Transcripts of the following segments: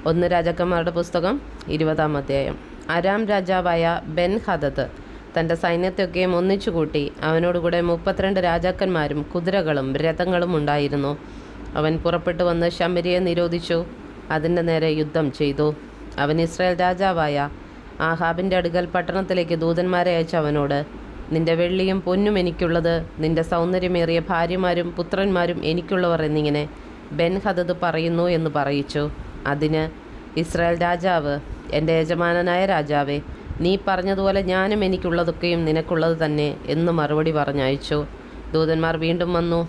ഒന്ന് രാജാക്കന്മാരുടെ പുസ്തകം 20-ാം അധ്യായം. അരാം രാജാവായ ബെൻ ഹദദ് തൻ്റെ സൈന്യത്തെയൊക്കെയും ഒന്നിച്ചുകൂട്ടി. അവനോടുകൂടെ 32 രാജാക്കന്മാരും കുതിരകളും രഥങ്ങളും ഉണ്ടായിരുന്നു. അവൻ പുറപ്പെട്ടു വന്ന് ശമര്യയെ നിരോധിച്ചു, അതിൻ്റെ നേരെ യുദ്ധം ചെയ്തു. അവൻ ഇസ്രായേൽ രാജാവായ ആഹാബിൻ്റെ അടുക്കൽ പട്ടണത്തിലേക്ക് ദൂതന്മാരെ അയച്ച അവനോട്, നിന്റെ വെള്ളിയും പൊന്നും എനിക്കുള്ളത്, നിന്റെ സൗന്ദര്യമേറിയ ഭാര്യമാരും പുത്രന്മാരും എനിക്കുള്ളവർ എന്നിങ്ങനെ ബെൻ ഹദദ് പറയുന്നു എന്ന് പറയിച്ചു. അതിന് ഇസ്രായേൽ രാജാവ്, എൻ്റെ യജമാനനായ രാജാവേ, നീ പറഞ്ഞതുപോലെ ഞാനും എനിക്കുള്ളതൊക്കെയും നിനക്കുള്ളത് തന്നെ എന്ന് മറുപടി പറഞ്ഞയച്ചു. ദൂതന്മാർ വീണ്ടും വന്നു.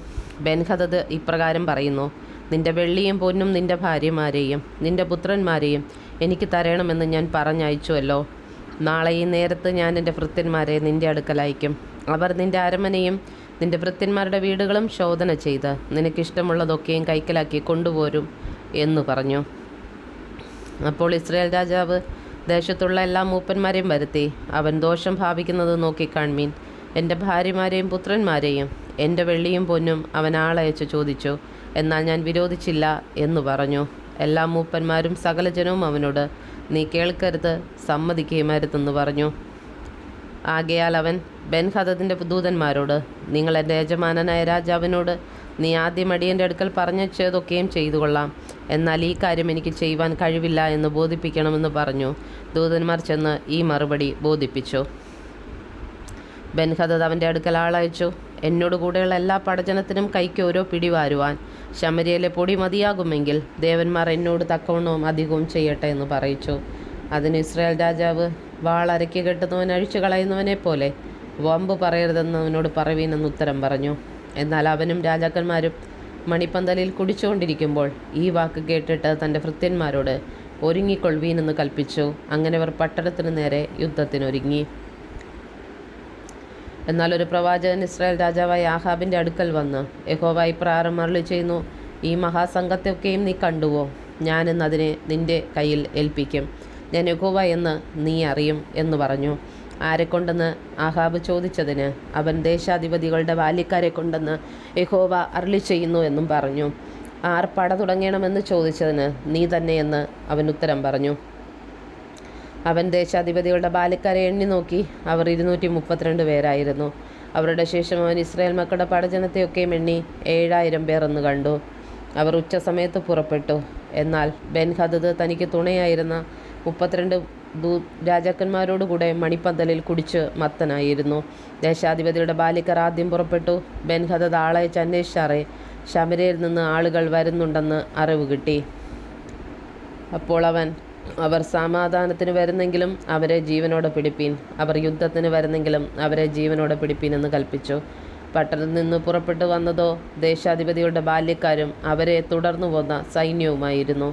ബെൻ ഹദദ് ഇപ്രകാരം പറയുന്നു, നിന്റെ വെള്ളിയും പൊന്നും നിന്റെ ഭാര്യമാരെയും നിന്റെ പുത്രന്മാരെയും എനിക്ക് തരണമെന്ന് ഞാൻ പറഞ്ഞയച്ചുവല്ലോ. നാളെ ഈ നേരത്ത് ഞാൻ എൻ്റെ ഭൃത്യന്മാരെ നിന്റെ അടുക്കൽ അയക്കും. അവർ നിന്റെ അരമനയും നിന്റെ ഭൃത്യന്മാരുടെ വീടുകളും ശോധന ചെയ്ത് നിനക്കിഷ്ടമുള്ളതൊക്കെയും കൈക്കലാക്കി കൊണ്ടുപോരും എന്നു പറഞ്ഞു. അപ്പോൾ ഇസ്രായേൽ രാജാവ് ദേശത്തുള്ള എല്ലാ മൂപ്പന്മാരെയും വരുത്തി, അവൻ ദോഷം ഭാവിക്കുന്നത് നോക്കിക്കാൺമീൻ, എൻ്റെ ഭാര്യമാരെയും പുത്രന്മാരെയും എൻ്റെ വെള്ളിയും പൊന്നും അവൻ ആളയച്ചു ചോദിച്ചു, എന്നാൽ ഞാൻ വിരോധിച്ചില്ല എന്ന് പറഞ്ഞു. എല്ലാ മൂപ്പന്മാരും സകല ജനവും അവനോട്, നീ കേൾക്കരുത്, സമ്മതിക്കുകയും അരുതെന്ന് പറഞ്ഞു. ആകയാൽ അവൻ ബെൻ ഹദദിൻ്റെ ദൂതന്മാരോട്, നിങ്ങൾ എൻ്റെ യജമാനനായ രാജാവിനോട് നീ ആദ്യം അടിയൻ്റെ അടുക്കൽ പറഞ്ഞതൊക്കെയും ചെയ്തു കൊള്ളാം, എന്നാൽ ഈ കാര്യം എനിക്ക് ചെയ്യുവാൻ കഴിവില്ല എന്ന് ബോധിപ്പിക്കണമെന്ന് പറഞ്ഞു. ദൂതന്മാർ ചെന്ന് ഈ മറുപടി ബോധിപ്പിച്ചു. ബെൻ ഹദദ് അവൻ്റെ അടുക്കൽ ആളയച്ചു, എന്നോട് കൂടെയുള്ള എല്ലാ പടജനത്തിനും കൈക്ക് ഓരോ പിടി വാരുവാൻ ശമര്യയിലെ പൊടി മതിയാകുമെങ്കിൽ ദേവന്മാർ എന്നോട് തക്കവണ്ണവും അധികവും ചെയ്യട്ടെ എന്ന് പറയിച്ചു. അതിന് ഇസ്രായേൽ രാജാവ്, വാളരക്കി കെട്ടുന്നവൻ അഴിച്ചു കളയുന്നവനെ പോലെ വമ്പ് പറയരുതെന്ന് അവനോട് പറവീനെന്ന് ഉത്തരം പറഞ്ഞു. എന്നാൽ അവനും രാജാക്കന്മാരും മണിപ്പന്തലിൽ കുടിച്ചുകൊണ്ടിരിക്കുമ്പോൾ ഈ വാക്ക് കേട്ടിട്ട് തൻ്റെ ഭൃത്യന്മാരോട് ഒരുങ്ങിക്കൊള്ളുവീനെന്ന് കൽപ്പിച്ചു. അങ്ങനെ അവർ പട്ടണത്തിന് നേരെ യുദ്ധത്തിനൊരുങ്ങി. എന്നാൽ ഒരു പ്രവാചകൻ ഇസ്രായേൽ രാജാവായ ആഹാബിൻ്റെ അടുക്കൽ വന്ന്, യഹോവ ഇപ്രകാരം അരുളി ചെയ്യുന്നു, ഈ മഹാസംഘത്തെയൊക്കെയും നീ കണ്ടുവോ? ഞാനിന്ന് അതിനെ നിൻ്റെ കയ്യിൽ ഏൽപ്പിക്കും. ഞാൻ യഹോവ എന്ന് നീ അറിയും എന്ന് പറഞ്ഞു. ആരെക്കൊണ്ടെന്ന് ആഹാബ് ചോദിച്ചതിന് അവൻ, ദേശാധിപതികളുടെ ബാല്യക്കാരെ കൊണ്ടെന്ന് യഹോവ അരുളി ചെയ്യുന്നു എന്നും പറഞ്ഞു. ആർ പട തുടങ്ങണമെന്ന് ചോദിച്ചതിന് നീ തന്നെയെന്ന് അവൻ ഉത്തരം പറഞ്ഞു. അവൻ ദേശാധിപതികളുടെ ബാല്യക്കാരെ എണ്ണി നോക്കി, അവർ 232 പേരായിരുന്നു. അവരുടെ ശേഷം അവൻ ഇസ്രായേൽ മക്കളുടെ പടജനത്തെയൊക്കെയും എണ്ണി 7000 പേർ എന്ന് കണ്ടു. അവർ ഉച്ച സമയത്ത് പുറപ്പെട്ടു. എന്നാൽ ബെൻ ഹദദ് തനിക്ക് തുണയായിരുന്ന 32 രാജാക്കന്മാരോടുകൂടെ മണിപ്പന്തലിൽ കുടിച്ച് മത്തനായിരുന്നു. ദേശാധിപതിയുടെ ബാലിക്കർ ആദ്യം പുറപ്പെട്ടു. ബെൻ ഹദദ് ആളയച്ച് അന്വേഷിച്ചാറേ ശമര്യയിൽ നിന്ന് ആളുകൾ വരുന്നുണ്ടെന്ന് അറിവ് കിട്ടി. അപ്പോൾ അവർ സമാധാനത്തിന് വരുന്നെങ്കിലും അവരെ ജീവനോടെ പിടിപ്പീൻ, അവർ യുദ്ധത്തിന് വരുന്നെങ്കിലും അവരെ ജീവനോടെ പിടിപ്പീൻ എന്ന് കൽപ്പിച്ചു. പട്ടണത്തിൽ നിന്ന് പുറപ്പെട്ടു വന്നതോ ദേശാധിപതിയുടെ ബാല്യക്കാരും അവരെ തുടർന്നു പോന്ന സൈന്യവുമായിരുന്നു.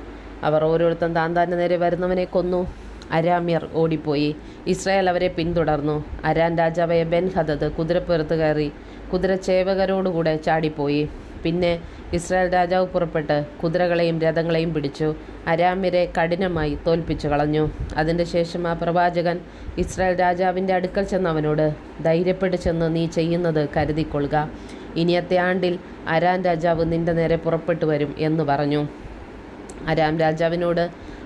അവർ ഓരോരുത്തൻ താന്താൻ്റെ നേരെ വരുന്നവനെ കൊന്നു. അരാമ്യർ ഓടിപ്പോയി. ഇസ്രായേൽ അവരെ പിന്തുടർന്നു. അരാം രാജാവായ ബെൻ ഹദദ് കുതിരപ്പുറത്ത് കയറി കുതിരച്ചേവകരോടുകൂടെ ചാടിപ്പോയി. പിന്നെ ഇസ്രായേൽ രാജാവ് പുറപ്പെട്ട് കുതിരകളെയും രഥങ്ങളെയും പിടിച്ചു അരാമ്യരെ കഠിനമായി തോൽപ്പിച്ചു കളഞ്ഞു. അതിൻ്റെ ശേഷം ആ പ്രവാചകൻ ഇസ്രായേൽ രാജാവിൻ്റെ അടുക്കൽ ചെന്ന് അവനോട്, ധൈര്യപ്പെട്ട് ചെന്ന് നീ ചെയ്യുന്നത് കരുതിക്കൊള്ളുക. ഇനിയത്തെ ആണ്ടിൽ അരാം രാജാവ് നിന്റെ നേരെ പുറപ്പെട്ടു വരും എന്ന് പറഞ്ഞു. അരാം രാജാവിനോട്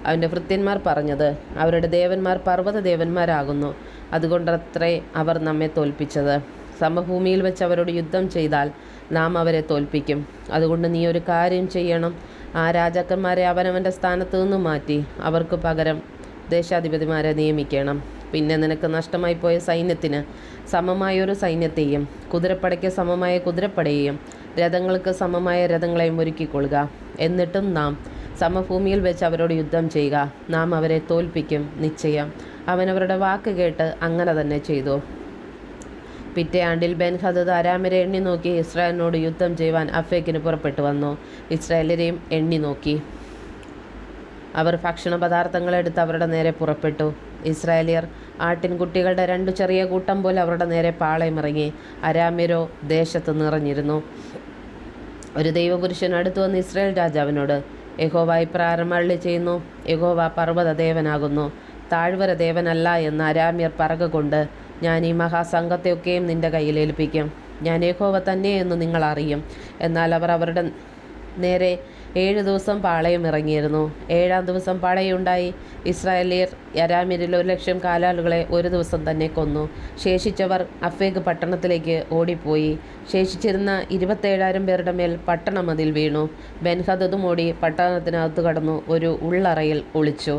അവൻ്റെ ഭൃത്യന്മാർ പറഞ്ഞത്, അവരുടെ ദേവന്മാർ പർവ്വത ദേവന്മാരാകുന്നു, അതുകൊണ്ടത്രേ അവർ നമ്മെ തോൽപ്പിച്ചത്. സമഭൂമിയിൽ വെച്ച് അവരോട് യുദ്ധം ചെയ്താൽ നാം അവരെ തോൽപ്പിക്കും. അതുകൊണ്ട് നീ ഒരു കാര്യം ചെയ്യണം, ആ രാജാക്കന്മാരെ അവനവൻ്റെ സ്ഥാനത്ത് നിന്ന് മാറ്റി അവർക്ക് പകരം ദേശാധിപതിമാരെ നിയമിക്കണം. പിന്നെ നിനക്ക് നഷ്ടമായി പോയ സൈന്യത്തിന് സമമായൊരു സൈന്യത്തെയും കുതിരപ്പടയ്ക്ക് സമമായ കുതിരപ്പടയെയും രഥങ്ങൾക്ക് സമമായ രഥങ്ങളെയും ഒരുക്കിക്കൊള്ളുക. എന്നിട്ടും നാം സമഭൂമിയിൽ വെച്ച് അവരോട് യുദ്ധം ചെയ്യുക, നാം അവരെ തോൽപ്പിക്കും നിശ്ചയം. അവനവരുടെ വാക്ക് കേട്ട് അങ്ങനെ തന്നെ ചെയ്തു. പിറ്റേ ആണ്ടിൽ ബെൻ ഹദദ് അരാമ്യരെ എണ്ണി നോക്കി ഇസ്രായേലിനോട് യുദ്ധം ചെയ്യുവാൻ അഫേക്കിന് പുറപ്പെട്ടു വന്നു. ഇസ്രായേലരെയും എണ്ണി നോക്കി. അവർ ഭക്ഷണ പദാർത്ഥങ്ങളെടുത്ത് അവരുടെ നേരെ പുറപ്പെട്ടു. ഇസ്രായേലിയർ ആട്ടിൻകുട്ടികളുടെ 2 ചെറിയ കൂട്ടം പോലെ അവരുടെ നേരെ പാളയമിറങ്ങി. അരാമ്യരോ ദേശത്ത് നിറഞ്ഞിരുന്നു. ഒരു ദൈവപുരുഷൻ അടുത്തു വന്ന് ഇസ്രായേൽ രാജാവിനോട്, യഹോവ ഇപ്രകാരം അരുളി ചെയ്യുന്നു, യഹോവ പർവ്വത ദേവനാകുന്നു, താഴ്വര ദേവനല്ല എന്ന് അരാമ്യർ പറകൊണ്ട് ഞാൻ ഈ മഹാസംഘത്തെയൊക്കെയും നിന്റെ കയ്യിൽ ഏൽപ്പിക്കും. ഞാൻ യഹോവ തന്നെ എന്ന് നിങ്ങൾ അറിയും. എന്നാൽ അവർ അവരുടെ നേരെ 7 ദിവസം പാളയം ഇറങ്ങിയിരുന്നു. 7-ാം ദിവസം പടയുണ്ടായി. ഇസ്രായേലിയർ യരാമ്യരിൽ 1,00,000 കാലാളുകളെ ഒരു ദിവസം തന്നെ കൊന്നു. ശേഷിച്ചവർ അഫേഗ് പട്ടണത്തിലേക്ക് ഓടിപ്പോയി. ശേഷിച്ചിരുന്ന 27,000 പേരുടെ മേൽ പട്ടണമതിൽ വീണു. ബെൻഹദദും ഓടി പട്ടണത്തിനകത്ത് കടന്നു ഒരു ഉള്ളറയിൽ ഒളിച്ചു.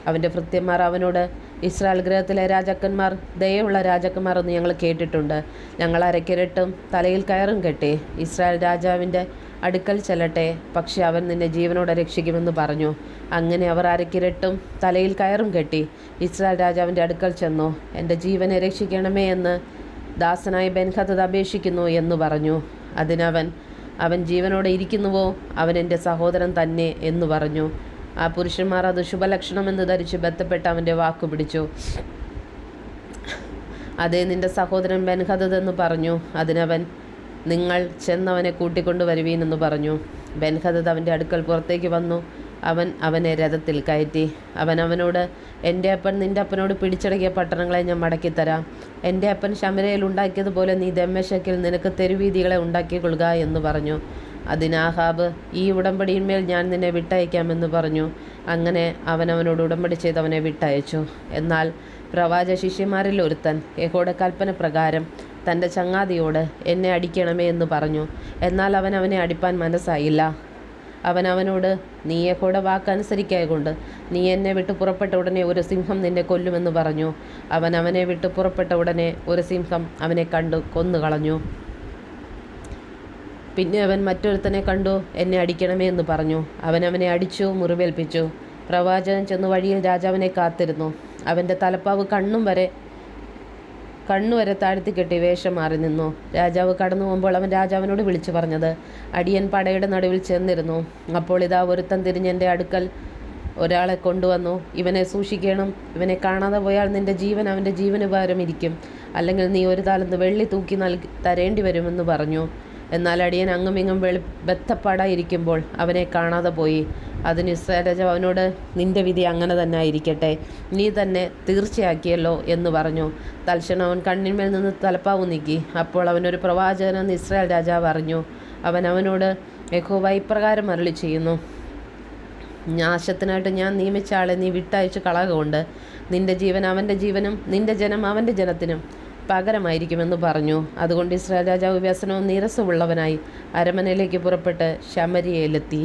അവൻ്റെ ഭൃത്യന്മാർ അവനോട്, ഇസ്രായേൽ ഗൃഹത്തിലെ രാജാക്കന്മാർ ദയുള്ള രാജാക്കന്മാർ എന്ന് ഞങ്ങൾ കേട്ടിട്ടുണ്ട്. ഞങ്ങൾ അരക്കിരട്ടും തലയിൽ കയറും കെട്ടി ഇസ്രായേൽ രാജാവിൻ്റെ അടുക്കൽ ചെല്ലട്ടെ, പക്ഷെ അവൻ നിന്നെ ജീവനോടെ രക്ഷിക്കുമെന്ന് പറഞ്ഞു. അങ്ങനെ അവർ അരക്കിരട്ടും തലയിൽ കയറും കെട്ടി ഇസ്രായേൽ രാജാവിൻ്റെ അടുക്കൽ ചെന്നു. എൻ്റെ ജീവനെ രക്ഷിക്കണമേ എന്ന് ദാസനായ ബെൻഹദദ് അപേക്ഷിക്കുന്നു എന്ന് പറഞ്ഞു. അവൻ ജീവനോടെ ഇരിക്കുന്നുവോ? അവൻ എൻ്റെ സഹോദരൻ തന്നെ എന്ന് പറഞ്ഞു. ആ പുരുഷന്മാർ അത് ശുഭലക്ഷണമെന്ന് ധരിച്ച് ബന്ധപ്പെട്ട് അവൻ്റെ വാക്കു പിടിച്ചു. അതേ, നിന്റെ സഹോദരൻ ബെൻഹദദ് എന്ന് പറഞ്ഞു. അതിനവൻ, നിങ്ങൾ ചെന്നവനെ കൂട്ടിക്കൊണ്ടുവരുവീനെന്ന് പറഞ്ഞു. ബെൻഹദദ് അവൻ്റെ അടുക്കൽ പുറത്തേക്ക് വന്നു. അവനെ രഥത്തിൽ കയറ്റി. അവനോട്, എൻ്റെ അപ്പൻ നിൻ്റെ അപ്പനോട് പിടിച്ചടക്കിയ പട്ടണങ്ങളെ ഞാൻ മടക്കിത്തരാം. എൻ്റെ അപ്പൻ ശമരയിൽ ഉണ്ടാക്കിയതുപോലെ നീ ദമ്മേശക്കിൽ നിനക്ക് തെരുവീതികളെ ഉണ്ടാക്കിക്കൊള്ളുക എന്ന് പറഞ്ഞു. അതിന് ആഹാബ്, ഈ ഉടമ്പടിയിന്മേൽ ഞാൻ നിന്നെ വിട്ടയക്കാമെന്ന് പറഞ്ഞു. അങ്ങനെ അവനോട് ഉടമ്പടി ചെയ്ത് അവനെ വിട്ടയച്ചു. എന്നാൽ പ്രവാചക ശിഷ്യന്മാരിൽ ഒരുത്തൻ യഹോവയുടെ കൽപ്പന പ്രകാരം തൻ്റെ ചങ്ങാതിയോട്, എന്നെ അടിക്കണമേ എന്ന് പറഞ്ഞു. എന്നാൽ അവനെ അടിപ്പാൻ മനസ്സായില്ല. അവനോട്, നീ യഹോവയുടെ വാക്കനുസരിക്കായകൊണ്ട് നീ എന്നെ വിട്ട് പുറപ്പെട്ട ഉടനെ ഒരു സിംഹം നിന്നെ കൊല്ലുമെന്ന് പറഞ്ഞു. അവനെ വിട്ട് പുറപ്പെട്ട ഉടനെ ഒരു സിംഹം അവനെ കണ്ടു കൊന്നുകളഞ്ഞു. പിന്നെ അവൻ മറ്റൊരുത്തനെ കണ്ടു, എന്നെ അടിക്കണമേ എന്ന് പറഞ്ഞു. അവനെ അടിച്ചു, മുറിവേൽപ്പിച്ചു. പ്രവാചകൻ ചെന്ന് വഴിയിൽ രാജാവിനെ കാത്തിരുന്നു. അവൻ്റെ തലപ്പാവ് കണ്ണുവരെ താഴ്ത്തിക്കെട്ടി വേഷം മാറി നിന്നു. രാജാവ് കടന്നു പോകുമ്പോൾ അവൻ രാജാവിനോട് വിളിച്ചു പറഞ്ഞത്, അടിയൻ പടയുടെ നടുവിൽ ചെന്നിരുന്നു. അപ്പോൾ ഇതാ ഒരുത്തൻ തിരിഞ്ഞ് എൻ്റെ അടുക്കൽ ഒരാളെ കൊണ്ടുവന്നു. ഇവനെ സൂക്ഷിക്കണം. ഇവനെ കാണാതെ പോയാൽ നിൻ്റെ ജീവൻ അവൻ്റെ ജീവന് പകരം ഇരിക്കും. അല്ലെങ്കിൽ നീ 1 താലന്ത് വെള്ളി തൂക്കി തരേണ്ടി വരുമെന്ന് പറഞ്ഞു. എന്നാൽ അടിയൻ അങ്ങുമിങ്ങും ബദ്ധപ്പാടായിരിക്കുമ്പോൾ അവനെ കാണാതെ പോയി. അതിന് ഇസ്രായേൽ രാജാവ് അവനോട്, നിന്റെ വിധി അങ്ങനെ തന്നെ ആയിരിക്കട്ടെ, നീ തന്നെ തീർച്ചയാക്കിയല്ലോ എന്ന് പറഞ്ഞു. തൽക്ഷണം അവൻ കണ്ണിന്മേൽ നിന്ന് തലപ്പാവ് നീക്കി. അപ്പോൾ അവനൊരു പ്രവാചകനെന്ന് ഇസ്രായേൽ രാജാവ് അറിഞ്ഞു. അവനോട്, യഹോവ ഇപ്രകാരം അരുളി ചെയ്യുന്നു, നാശത്തിനായിട്ട് ഞാൻ നിയമിച്ച ആളെ നീ വിട്ടയച്ച് കളകൊണ്ട് നിന്റെ ജീവൻ അവൻ്റെ ജീവനും നിന്റെ ജനം അവൻ്റെ ജനത്തിനും പകരമായിരിക്കുമെന്ന് പറഞ്ഞു. അതുകൊണ്ട് ഇസ്രായേൽ രാജാവ് വ്യസനവും നീരസമുള്ളവനായി അരമനയിലേക്ക് പുറപ്പെട്ട് ശമര്യയിലെത്തി.